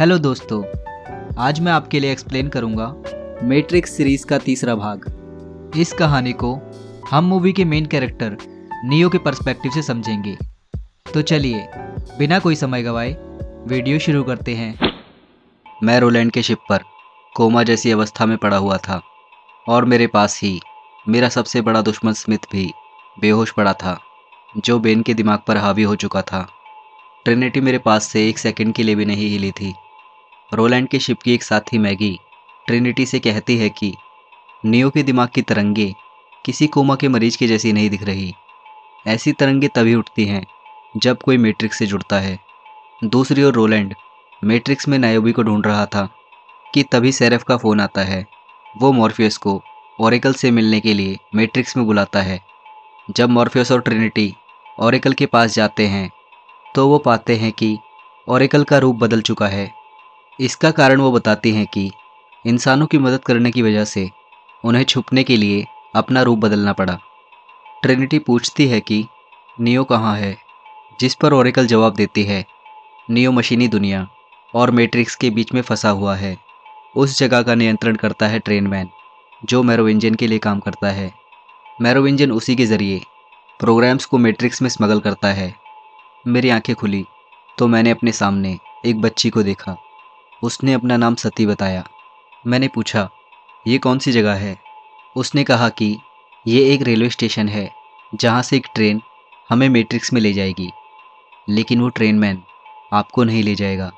Hello दोस्तों, आज मैं आपके लिए एक्सप्लेन करूंगा मैट्रिक्स सीरीज का तीसरा भाग। इस कहानी को हम मूवी के मेन कैरेक्टर नियो के पर्सपेक्टिव से समझेंगे। तो चलिए बिना कोई समय गवाए वीडियो शुरू करते हैं। मैं रोलैंड के शिप पर कोमा जैसी अवस्था में पड़ा हुआ था और मेरे पास ही मेरा सबसे बड़ा दुश्मन स्मिथ भी बेहोश पड़ा था, जो बेन के दिमाग पर हावी हो चुका था। ट्रिनिटी मेरे पास से एक सेकंड के लिए भी नहीं हिली थी। रोलैंड के शिप की एक साथी मैगी ट्रिनिटी से कहती है कि नियो के दिमाग की तरंगे किसी कोमा के मरीज के जैसी नहीं दिख रही। ऐसी तरंगे तभी उठती हैं जब कोई मैट्रिक्स से जुड़ता है। दूसरी ओर रोलैंड मैट्रिक्स में नायोबी को ढूंढ रहा था कि तभी सेरेफ का फ़ोन आता है। वो मॉर्फियस को ओरेकल से मिलने के लिए मैट्रिक्स में बुलाता है। जब मॉर्फियस और ट्रिनिटी ओरेकल के पास जाते हैं तो वो पाते हैं कि ओरेकल का रूप बदल चुका है। इसका कारण वो बताती हैं कि इंसानों की मदद करने की वजह से उन्हें छुपने के लिए अपना रूप बदलना पड़ा। ट्रिनिटी पूछती है कि नियो कहाँ है, जिस पर ओरेकल जवाब देती है, नियो मशीनी दुनिया और मैट्रिक्स के बीच में फंसा हुआ है। उस जगह का नियंत्रण करता है ट्रेनमैन, जो मैरोविंजन के लिए काम करता है। मैरोविंजन उसी के ज़रिए प्रोग्राम्स को मैट्रिक्स में स्मगल करता है। मेरी आंखें खुली तो मैंने अपने सामने एक बच्ची को देखा। उसने अपना नाम सती बताया। मैंने पूछा, ये कौन सी जगह है? उसने कहा कि ये एक रेलवे स्टेशन है जहाँ से एक ट्रेन हमें मैट्रिक्स में ले जाएगी, लेकिन वो ट्रेनमैन आपको नहीं ले जाएगा।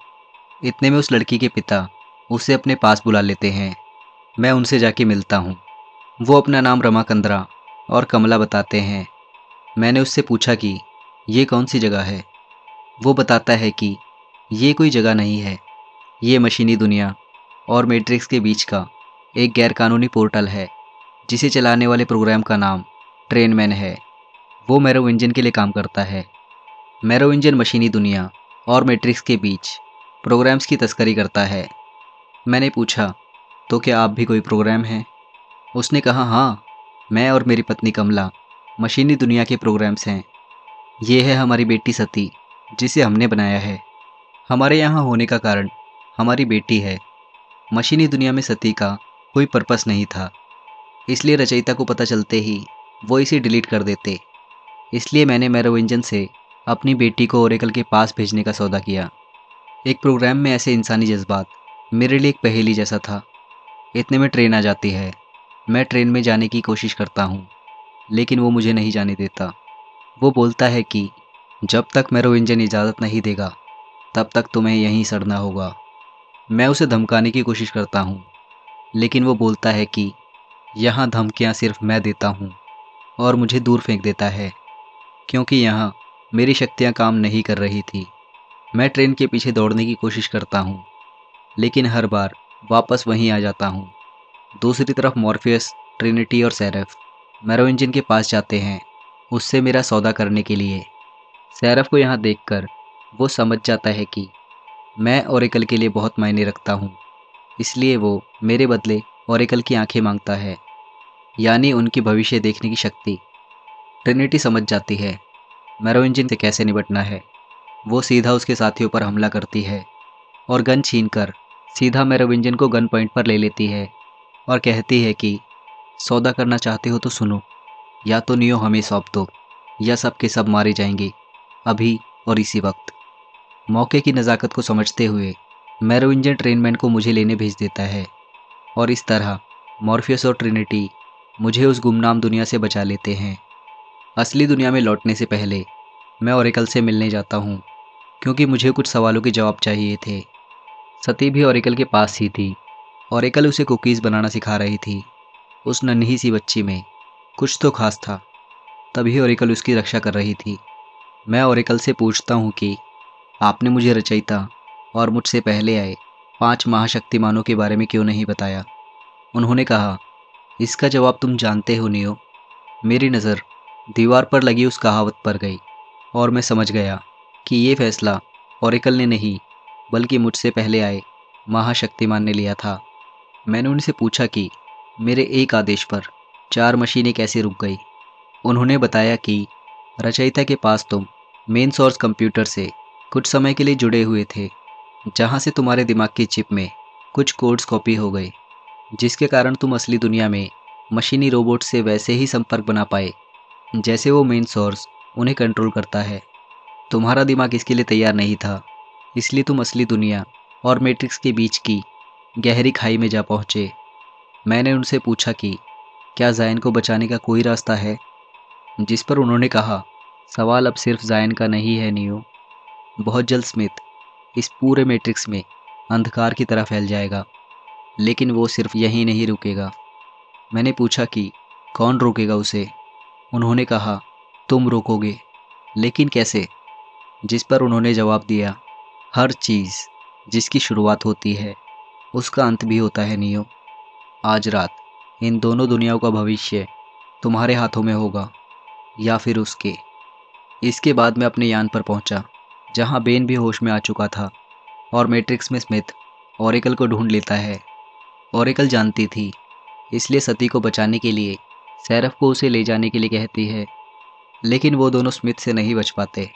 इतने में उस लड़की के पिता उसे अपने पास बुला लेते हैं। मैं उनसे जाके मिलता हूँ। वो अपना नाम रमाकंद्रा और कमला बताते हैं। मैंने उससे पूछा कि ये कौन सी जगह है? वो बताता है कि ये कोई जगह नहीं है, ये मशीनी दुनिया और मैट्रिक्स के बीच का एक गैरकानूनी पोर्टल है, जिसे चलाने वाले प्रोग्राम का नाम ट्रेनमैन है। वो मैरोविंजन के लिए काम करता है। मैरोविंजन मशीनी दुनिया और मैट्रिक्स के बीच प्रोग्राम्स की तस्करी करता है। मैंने पूछा, तो क्या आप भी कोई प्रोग्राम हैं? उसने कहा, हाँ, मैं और मेरी पत्नी कमला मशीनी दुनिया के प्रोग्राम्स हैं। ये है हमारी बेटी सती, जिसे हमने बनाया है। हमारे यहाँ होने का कारण हमारी बेटी है। मशीनी दुनिया में सती का कोई पर्पस नहीं था, इसलिए रचयिता को पता चलते ही वो इसे डिलीट कर देते। इसलिए मैंने मैरोविंजन से अपनी बेटी को ओरेकल के पास भेजने का सौदा किया। एक प्रोग्राम में ऐसे इंसानी जज्बात मेरे लिए एक पहेली जैसा था। इतने में ट्रेन आ जाती है। मैं ट्रेन में जाने की कोशिश करता हूँ, लेकिन वो मुझे नहीं जाने देता। वो बोलता है कि जब तक मैरोविंजन इजाज़त नहीं देगा तब तक तुम्हें यहीं सड़ना होगा। मैं उसे धमकाने की कोशिश करता हूँ, लेकिन वो बोलता है कि यहाँ धमकियाँ सिर्फ मैं देता हूँ, और मुझे दूर फेंक देता है, क्योंकि यहाँ मेरी शक्तियाँ काम नहीं कर रही थी। मैं ट्रेन के पीछे दौड़ने की कोशिश करता हूँ, लेकिन हर बार वापस वहीं आ जाता हूँ। दूसरी तरफ मॉर्फियस, ट्रिनिटी और सेरेफ मैरोविंजन के पास जाते हैं उससे मेरा सौदा करने के लिए। सेरेफ को यहाँ देखकर वो समझ जाता है कि मैं ओरेकल के लिए बहुत मायने रखता हूँ, इसलिए वो मेरे बदले ओरेकल की आंखें मांगता है, यानी उनकी भविष्य देखने की शक्ति। ट्रिनिटी समझ जाती है मैरोविंजन से कैसे निपटना है। वो सीधा उसके साथियों पर हमला करती है और गन छीनकर सीधा मैरोविंजन को गन पॉइंट पर ले लेती है और कहती है कि सौदा करना चाहते हो तो सुनो, या तो नियो हमें सौंप दो, या सब के सब मारे जाएंगे, अभी और इसी वक्त। मौके की नज़ाकत को समझते हुए मैरोविंजन ट्रेनमैन को मुझे लेने भेज देता है, और इस तरह मॉर्फियस और ट्रिनिटी मुझे उस गुमनाम दुनिया से बचा लेते हैं। असली दुनिया में लौटने से पहले मैं ओरेकल से मिलने जाता हूँ, क्योंकि मुझे कुछ सवालों के जवाब चाहिए थे। सती भी ओरेकल के पास ही थी। ओरेकल उसे कुकीज़ बनाना सिखा रही थी। उस नन्ही सी बच्ची में कुछ तो खास था, तभी ओरेकल उसकी रक्षा कर रही थी। मैं ओरेकल से पूछता हूँ कि आपने मुझे रचयिता और मुझसे पहले आए 5 महाशक्तिमानों के बारे में क्यों नहीं बताया? उन्होंने कहा, इसका जवाब तुम जानते हो नियो। मेरी नज़र दीवार पर लगी उस कहावत पर गई और मैं समझ गया कि ये फैसला ओरेकल ने नहीं, बल्कि मुझसे पहले आए महाशक्तिमान ने लिया था। मैंने उनसे पूछा कि मेरे एक आदेश पर 4 मशीनें कैसे रुक गई। उन्होंने बताया कि रचयिता के पास तुम मेन सोर्स कंप्यूटर से कुछ समय के लिए जुड़े हुए थे, जहाँ से तुम्हारे दिमाग की चिप में कुछ कोड्स कॉपी हो गए, जिसके कारण तुम असली दुनिया में मशीनी रोबोट से वैसे ही संपर्क बना पाए जैसे वो मेन सोर्स उन्हें कंट्रोल करता है। तुम्हारा दिमाग इसके लिए तैयार नहीं था, इसलिए तुम असली दुनिया और मैट्रिक्स के बीच की गहरी खाई में जा पहुँचे। मैंने उनसे पूछा कि क्या ज़ायन को बचाने का कोई रास्ता है, जिस पर उन्होंने कहा, सवाल अब सिर्फ ज़ायन का नहीं है नियो। बहुत जल्द स्मिथ इस पूरे मैट्रिक्स में अंधकार की तरह फैल जाएगा, लेकिन वो सिर्फ यहीं नहीं रुकेगा। मैंने पूछा कि कौन रोकेगा उसे। उन्होंने कहा, तुम रोकोगे। लेकिन कैसे? जिस पर उन्होंने जवाब दिया, हर चीज़ जिसकी शुरुआत होती है उसका अंत भी होता है नियो। आज रात इन दोनों दुनियाओं का भविष्य तुम्हारे हाथों में होगा या फिर उसके। इसके बाद मैं अपने यान पर पहुंचा, जहां बेन भी होश में आ चुका था और मैट्रिक्स में स्मिथ ओरेकल को ढूंढ लेता है। ओरेकल जानती थी, इसलिए सती को बचाने के लिए सेरफ को उसे ले जाने के लिए कहती है, लेकिन वो दोनों स्मिथ से नहीं बच पाते।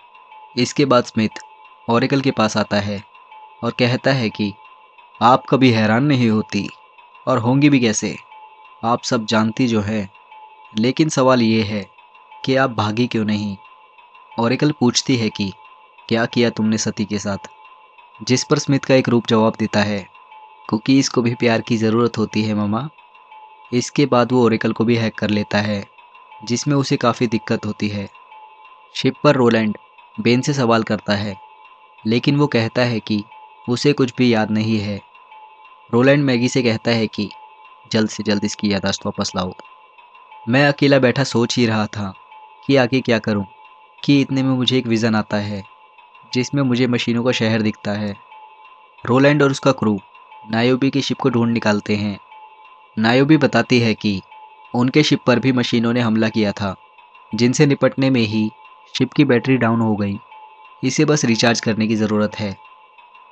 इसके बाद स्मिथ ओरेकल के पास आता है और कहता है कि आप कभी हैरान नहीं होती, और होंगी भी कैसे, आप सब जानती जो है। लेकिन सवाल ये है कि आप भागी क्यों नहीं। ओरेकल पूछती है कि क्या किया तुमने सती के साथ, जिस पर स्मिथ का एक रूप जवाब देता है, कुकीज़ को भी प्यार की ज़रूरत होती है ममा। इसके बाद वो ओरेकल को भी हैक कर लेता है, जिसमें उसे काफ़ी दिक्कत होती है। शिप पर रोलैंड बेन से सवाल करता है, लेकिन वो कहता है कि उसे कुछ भी याद नहीं है। रोलैंड मैगी से कहता है कि जल्द से जल्द इसकी याददाश्त वापस लाओ। मैं अकेला बैठा सोच ही रहा था कि आगे क्या करूं, कि इतने में मुझे एक विज़न आता है, जिसमें मुझे मशीनों का शहर दिखता है। रोलैंड और उसका क्रू नायोबी की शिप को ढूंढ निकालते हैं। नायोबी बताती है कि उनके शिप पर भी मशीनों ने हमला किया था, जिनसे निपटने में ही शिप की बैटरी डाउन हो गई। इसे बस रिचार्ज करने की ज़रूरत है।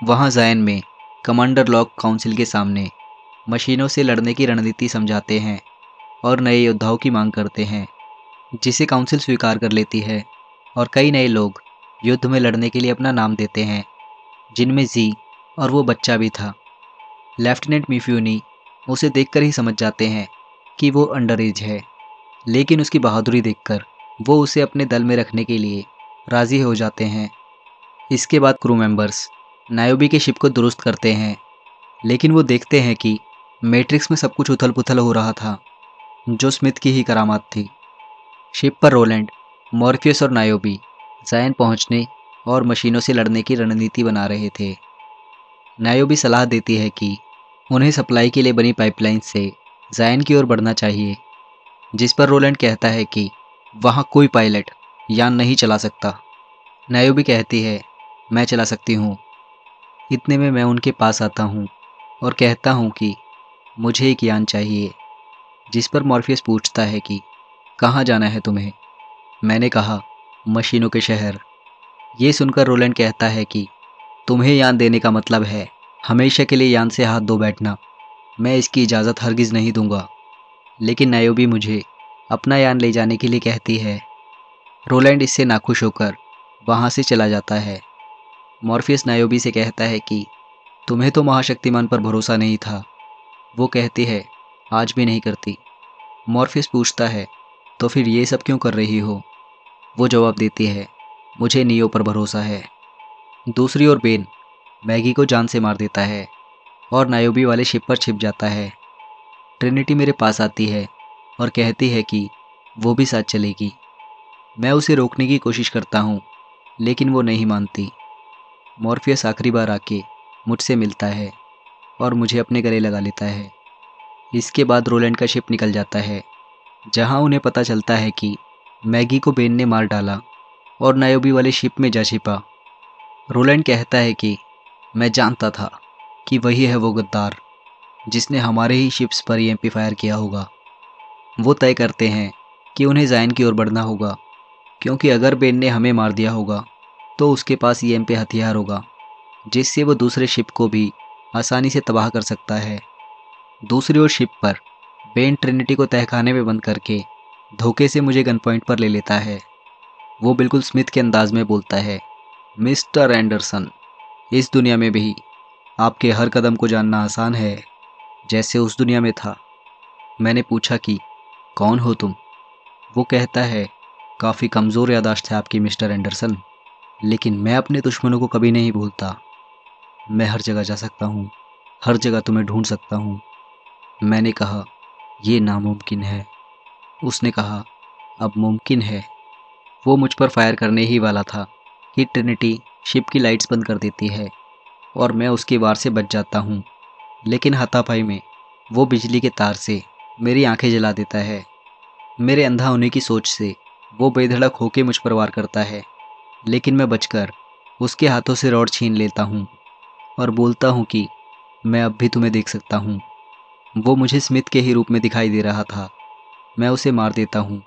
वहाँ ज़ायन में कमांडर लॉक काउंसिल के सामने मशीनों से लड़ने की रणनीति समझाते हैं और नए योद्धाओं की मांग करते हैं, जिसे काउंसिल स्वीकार कर लेती है। और कई नए लोग युद्ध में लड़ने के लिए अपना नाम देते हैं, जिनमें जी और वो बच्चा भी था। लेफ्टिनेंट मिफ्यूनी उसे देखकर ही समझ जाते हैं कि वो अंडर एज है, लेकिन उसकी बहादुरी देखकर वो उसे अपने दल में रखने के लिए राज़ी हो जाते हैं। इसके बाद क्रू मेंबर्स नायोबी के शिप को दुरुस्त करते हैं, लेकिन वो देखते हैं कि मैट्रिक्स में सब कुछ उथल पुथल हो रहा था, जो स्मिथ की ही करामात थी। शिप पर रोलैंड, मॉर्फियस और नायोबी ज़ायन पहुंचने और मशीनों से लड़ने की रणनीति बना रहे थे। नायोबी सलाह देती है कि उन्हें सप्लाई के लिए बनी पाइपलाइन से ज़ायन की ओर बढ़ना चाहिए, जिस पर रोलैंड कहता है कि वहाँ कोई पायलट यान नहीं चला सकता। नायोबी कहती है, मैं चला सकती हूँ। इतने में मैं उनके पास आता हूँ और कहता हूँ कि मुझे एक यान चाहिए, जिस पर मॉर्फियस पूछता है कि कहाँ जाना है तुम्हें। मैंने कहा, मशीनों के शहर। ये सुनकर रोलैंड कहता है कि तुम्हें यान देने का मतलब है हमेशा के लिए यान से हाथ धो बैठना। मैं इसकी इजाज़त हरगिज़ नहीं दूंगा। लेकिन नायोबी मुझे अपना यान ले जाने के लिए कहती है। रोलैंड इससे नाखुश होकर वहाँ से चला जाता है। मॉर्फियस नायोबी से कहता है कि तुम्हें तो महाशक्तिमान पर भरोसा नहीं था। वो कहती है, आज भी नहीं करती। मॉर्फियस पूछता है, तो फिर ये सब क्यों कर रही हो? वो जवाब देती है, मुझे नियो पर भरोसा है। दूसरी ओर बेन मैगी को जान से मार देता है और नायोबी वाले शिप पर छिप जाता है। ट्रिनिटी मेरे पास आती है और कहती है कि वो भी साथ चलेगी। मैं उसे रोकने की कोशिश करता हूँ, लेकिन वो नहीं मानती। मॉर्फियस आखिरी बार आके मुझसे मिलता है और मुझे अपने गले लगा लेता है। इसके बाद रोलैंड का शिप निकल जाता है, जहाँ उन्हें पता चलता है कि मैगी को बेन ने मार डाला और नायोबी वाले शिप में जा छिपा। रोलैंड कहता है कि मैं जानता था कि वही है वो गद्दार, जिसने हमारे ही शिप्स पर ईएमपी फायर किया होगा। वो तय करते हैं कि उन्हें ज़ायन की ओर बढ़ना होगा, क्योंकि अगर बेन ने हमें मार दिया होगा तो उसके पास ईएमपी हथियार होगा, जिससे वो दूसरे शिप को भी आसानी से तबाह कर सकता है। दूसरी ओर शिप पर बेन ट्रिनिटी को तहखाने में बंद करके धोखे से मुझे गन पॉइंट पर ले लेता है। वो बिल्कुल स्मिथ के अंदाज में बोलता है, मिस्टर एंडरसन, इस दुनिया में भी आपके हर कदम को जानना आसान है, जैसे उस दुनिया में था। मैंने पूछा कि कौन हो तुम? वो कहता है, काफ़ी कमज़ोर याददाश्त है आपकी मिस्टर एंडरसन, लेकिन मैं अपने दुश्मनों को कभी नहीं भूलता। मैं हर जगह जा सकता हूँ, हर जगह तुम्हें ढूंढ सकता हूँ। मैंने कहा, ये नामुमकिन है। उसने कहा, अब मुमकिन है। वो मुझ पर फायर करने ही वाला था कि ट्रिनिटी शिप की लाइट्स बंद कर देती है और मैं उसकी वार से बच जाता हूँ। लेकिन हाथापाई में वो बिजली के तार से मेरी आंखें जला देता है। मेरे अंधा होने की सोच से वो बेधड़क होके मुझ पर वार करता है, लेकिन मैं बचकर उसके हाथों से रॉड छीन लेता हूँ और बोलता हूँ कि मैं अब भी तुम्हें देख सकता हूँ। वो मुझे स्मिथ के ही रूप में दिखाई दे रहा था। मैं उसे मार देता हूँ।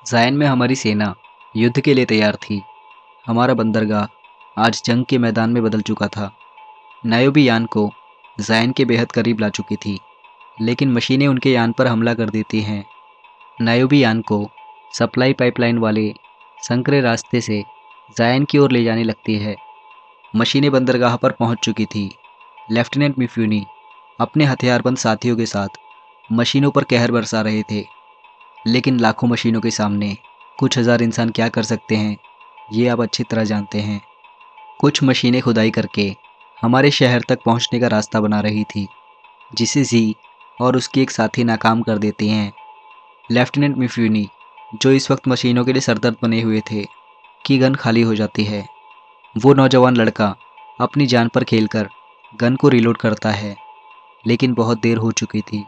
जायन में हमारी सेना युद्ध के लिए तैयार थी। हमारा बंदरगाह आज जंग के मैदान में बदल चुका था। नायोबी यान को जायन के बेहद करीब ला चुकी थी, लेकिन मशीनें उनके यान पर हमला कर देती हैं। नायोबी यान को सप्लाई पाइपलाइन वाले संकरे रास्ते से जायन की ओर ले जाने लगती है। मशीनें बंदरगाह पर पहुंच चुकी थी। लेफ्टिनेंट मिफ्यूनी अपने हथियारबंद साथियों के साथ मशीनों पर कहर बरसा रहे थे, लेकिन लाखों मशीनों के सामने कुछ हज़ार इंसान क्या कर सकते हैं, ये आप अच्छी तरह जानते हैं। कुछ मशीनें खुदाई करके हमारे शहर तक पहुंचने का रास्ता बना रही थी, जिसे जी और उसके एक साथी नाकाम कर देते हैं। लेफ्टिनेंट मिफ्यूनी, जो इस वक्त मशीनों के लिए सरदर्द बने हुए थे, की गन खाली हो जाती है। वो नौजवान लड़का अपनी जान पर खेलकर गन को रिलोड करता है, लेकिन बहुत देर हो चुकी थी।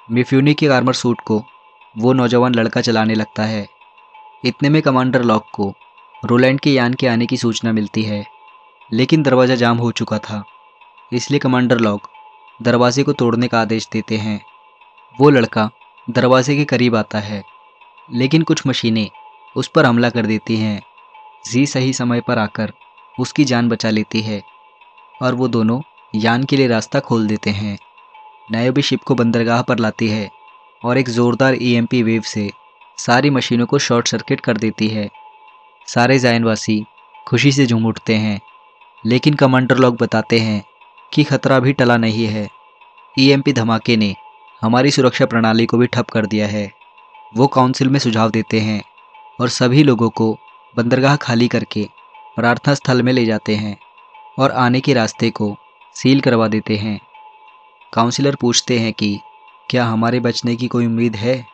मिफ्यूनी के आर्मर सूट को वो नौजवान लड़का चलाने लगता है। इतने में कमांडर लॉक को रोलैंड के यान के आने की सूचना मिलती है, लेकिन दरवाज़ा जाम हो चुका था, इसलिए कमांडर लॉक दरवाजे को तोड़ने का आदेश देते हैं। वो लड़का दरवाजे के करीब आता है, लेकिन कुछ मशीनें उस पर हमला कर देती हैं। जी सही समय पर आकर उसकी जान बचा लेती है और वो दोनों यान के लिए रास्ता खोल देते हैं। नायोबी शिप को बंदरगाह पर लाती है और एक ज़ोरदार ईएमपी वेव से सारी मशीनों को शॉर्ट सर्किट कर देती है। सारे जायनवासी खुशी से झूम उठते हैं, लेकिन कमांडर लोग बताते हैं कि खतरा भी टला नहीं है। ईएमपी धमाके ने हमारी सुरक्षा प्रणाली को भी ठप कर दिया है। वो काउंसिल में सुझाव देते हैं और सभी लोगों को बंदरगाह खाली करके प्रार्थना स्थल में ले जाते हैं और आने के रास्ते को सील करवा देते हैं। काउंसिलर पूछते हैं कि क्या हमारे बचने की कोई उम्मीद है,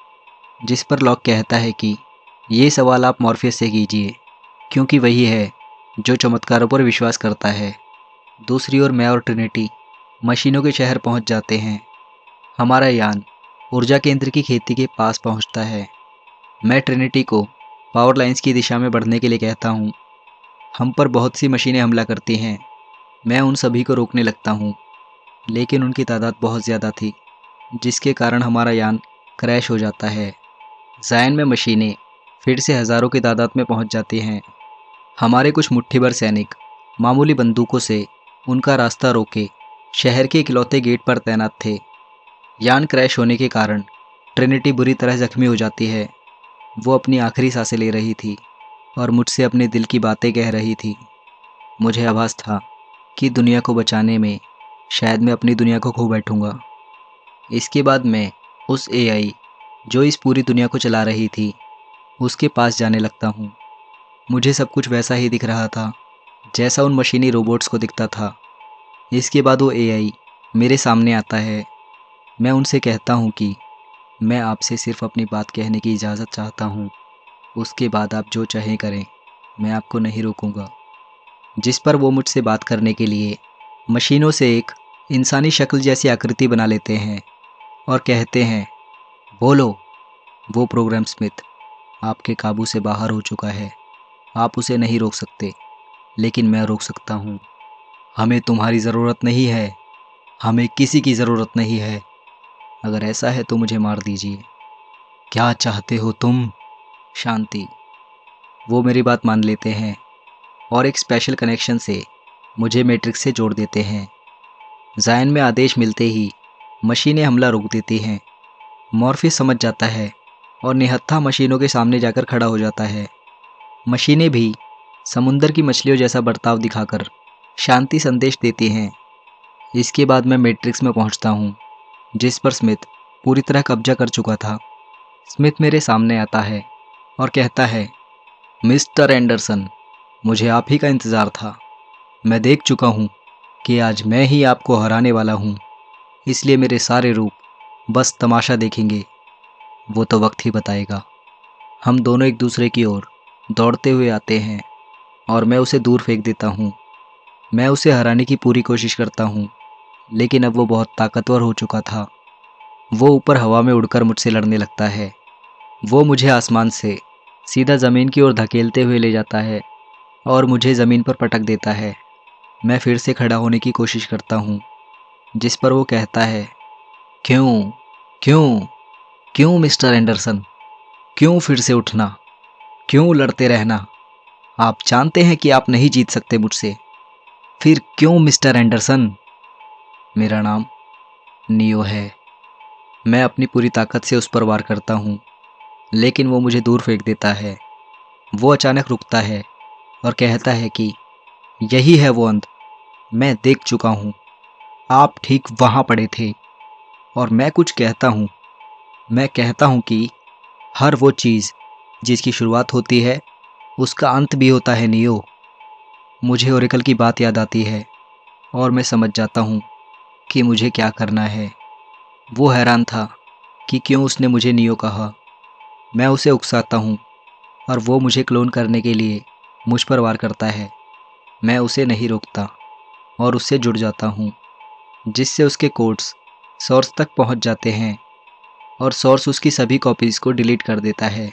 जिस पर लॉक कहता है कि ये सवाल आप मॉर्फियस से कीजिए, क्योंकि वही है जो चमत्कारों पर विश्वास करता है। दूसरी ओर मैं और ट्रिनिटी मशीनों के शहर पहुंच जाते हैं। हमारा यान ऊर्जा केंद्र की खेती के पास पहुंचता है। मैं ट्रिनिटी को पावर लाइंस की दिशा में बढ़ने के लिए कहता हूं। हम पर बहुत सी मशीनें हमला करती हैं। मैं उन सभी को रोकने लगता हूं, लेकिन उनकी तादाद बहुत ज़्यादा थी, जिसके कारण हमारा यान क्रैश हो जाता है। जायन में मशीनें फिर से हज़ारों की तादाद में पहुंच जाती हैं। हमारे कुछ मुट्ठी भर सैनिक मामूली बंदूकों से उनका रास्ता रोके शहर के इकलौते गेट पर तैनात थे। यान क्रैश होने के कारण ट्रिनिटी बुरी तरह जख्मी हो जाती है। वो अपनी आखिरी सांसें ले रही थी और मुझसे अपने दिल की बातें कह रही थी। मुझे आभास था कि दुनिया को बचाने में शायद मैं अपनी दुनिया को खो बैठूंगा। इसके बाद मैं उस एआई जो इस पूरी दुनिया को चला रही थी, उसके पास जाने लगता हूँ। मुझे सब कुछ वैसा ही दिख रहा था जैसा उन मशीनी रोबोट्स को दिखता था। इसके बाद वो एआई मेरे सामने आता है। मैं उनसे कहता हूँ कि मैं आपसे सिर्फ अपनी बात कहने की इजाज़त चाहता हूँ। उसके बाद आप जो चाहें करें, मैं आपको नहीं रोकूंगा। जिस पर वो मुझसे बात करने के लिए मशीनों से एक इंसानी शक्ल जैसी आकृति बना लेते हैं और कहते हैं, बोलो। वो प्रोग्राम स्मिथ आपके काबू से बाहर हो चुका है। आप उसे नहीं रोक सकते, लेकिन मैं रोक सकता हूँ। हमें तुम्हारी ज़रूरत नहीं है। हमें किसी की ज़रूरत नहीं है। अगर ऐसा है तो मुझे मार दीजिए। क्या चाहते हो तुम? शांति। वो मेरी बात मान लेते हैं और एक स्पेशल कनेक्शन से मुझे मैट्रिक्स से जोड़ देते हैं। जायन में आदेश मिलते ही मशीनें हमला रोक देती हैं। मॉर्फिस समझ जाता है और निहत्था मशीनों के सामने जाकर खड़ा हो जाता है। मशीनें भी समुंदर की मछलियों जैसा बर्ताव दिखाकर शांति संदेश देती हैं। इसके बाद मैं मैट्रिक्स में पहुंचता हूं, जिस पर स्मिथ पूरी तरह कब्जा कर चुका था। स्मिथ मेरे सामने आता है और कहता है, मिस्टर एंडरसन, मुझे आप ही का इंतज़ार था। मैं देख चुका हूँ कि आज मैं ही आपको हराने वाला हूँ, इसलिए मेरे सारे रूप बस तमाशा देखेंगे। वो तो वक्त ही बताएगा। हम दोनों एक दूसरे की ओर दौड़ते हुए आते हैं और मैं उसे दूर फेंक देता हूँ। मैं उसे हराने की पूरी कोशिश करता हूँ, लेकिन अब वो बहुत ताकतवर हो चुका था। वो ऊपर हवा में उड़कर मुझसे लड़ने लगता है। वो मुझे आसमान से सीधा ज़मीन की ओर धकेलते हुए ले जाता है और मुझे ज़मीन पर पटक देता है। मैं फिर से खड़ा होने की कोशिश करता हूँ, जिस पर वो कहता है, क्यों क्यों क्यों मिस्टर एंडरसन, क्यों फिर से उठना, क्यों लड़ते रहना? आप जानते हैं कि आप नहीं जीत सकते मुझसे, फिर क्यों मिस्टर एंडरसन? मेरा नाम नियो है। मैं अपनी पूरी ताकत से उस पर वार करता हूँ, लेकिन वो मुझे दूर फेंक देता है। वो अचानक रुकता है और कहता है कि यही है वो अंत। मैं देख चुका हूँ, आप ठीक वहाँ पड़े थे। और मैं कुछ कहता हूँ। मैं कहता हूँ कि हर वो चीज़ जिसकी शुरुआत होती है, उसका अंत भी होता है नियो। मुझे ओरेकल की बात याद आती है और मैं समझ जाता हूँ कि मुझे क्या करना है। वो हैरान था कि क्यों उसने मुझे नियो कहा। मैं उसे उकसाता हूँ और वो मुझे क्लोन करने के लिए मुझ पर वार करता है। मैं उसे नहीं रोकता और उससे जुड़ जाता हूँ, जिससे उसके कोड्स सोर्स तक पहुँच जाते हैं और सोर्स उसकी सभी कॉपीज़ को डिलीट कर देता है।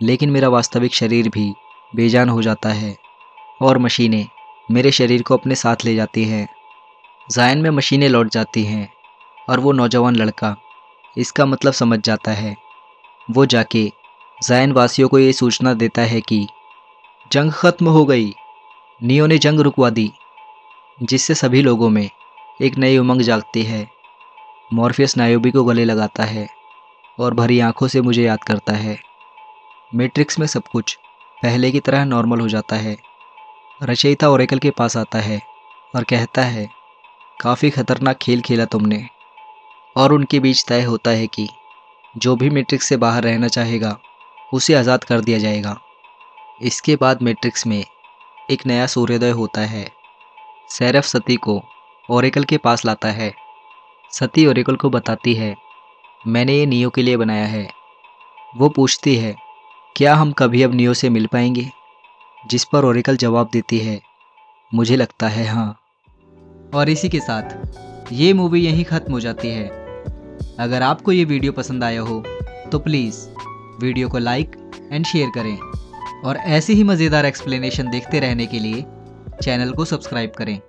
लेकिन मेरा वास्तविक शरीर भी बेजान हो जाता है और मशीनें मेरे शरीर को अपने साथ ले जाती हैं। ज़ायन में मशीनें लौट जाती हैं और वो नौजवान लड़का इसका मतलब समझ जाता है। वो जाके ज़ायन वासियों को ये सूचना देता है कि जंग ख़त्म हो गई, नियो ने जंग रुकवा दी, जिससे सभी लोगों में एक नई उमंग जागती है। मॉर्फियस नायोबी को गले लगाता है और भरी आंखों से मुझे याद करता है। मैट्रिक्स में सब कुछ पहले की तरह नॉर्मल हो जाता है। रचयिता ओरेकल के पास आता है और कहता है, काफ़ी खतरनाक खेल खेला तुमने। और उनके बीच तय होता है कि जो भी मैट्रिक्स से बाहर रहना चाहेगा, उसे आज़ाद कर दिया जाएगा। इसके बाद मैट्रिक्स में एक नया सूर्योदय होता है। सेरेफ सती को ओरेकल के पास लाता है। सती ओरेकल को बताती है, मैंने ये नियो के लिए बनाया है। वो पूछती है, क्या हम कभी अब नियो से मिल पाएंगे? जिस पर ओरेकल जवाब देती है, मुझे लगता है हाँ। और इसी के साथ ये मूवी यहीं ख़त्म हो जाती है। अगर आपको ये वीडियो पसंद आया हो तो प्लीज़ वीडियो को लाइक एंड शेयर करें और ऐसे ही मज़ेदार एक्सप्लेनेशन देखते रहने के लिए चैनल को सब्सक्राइब करें।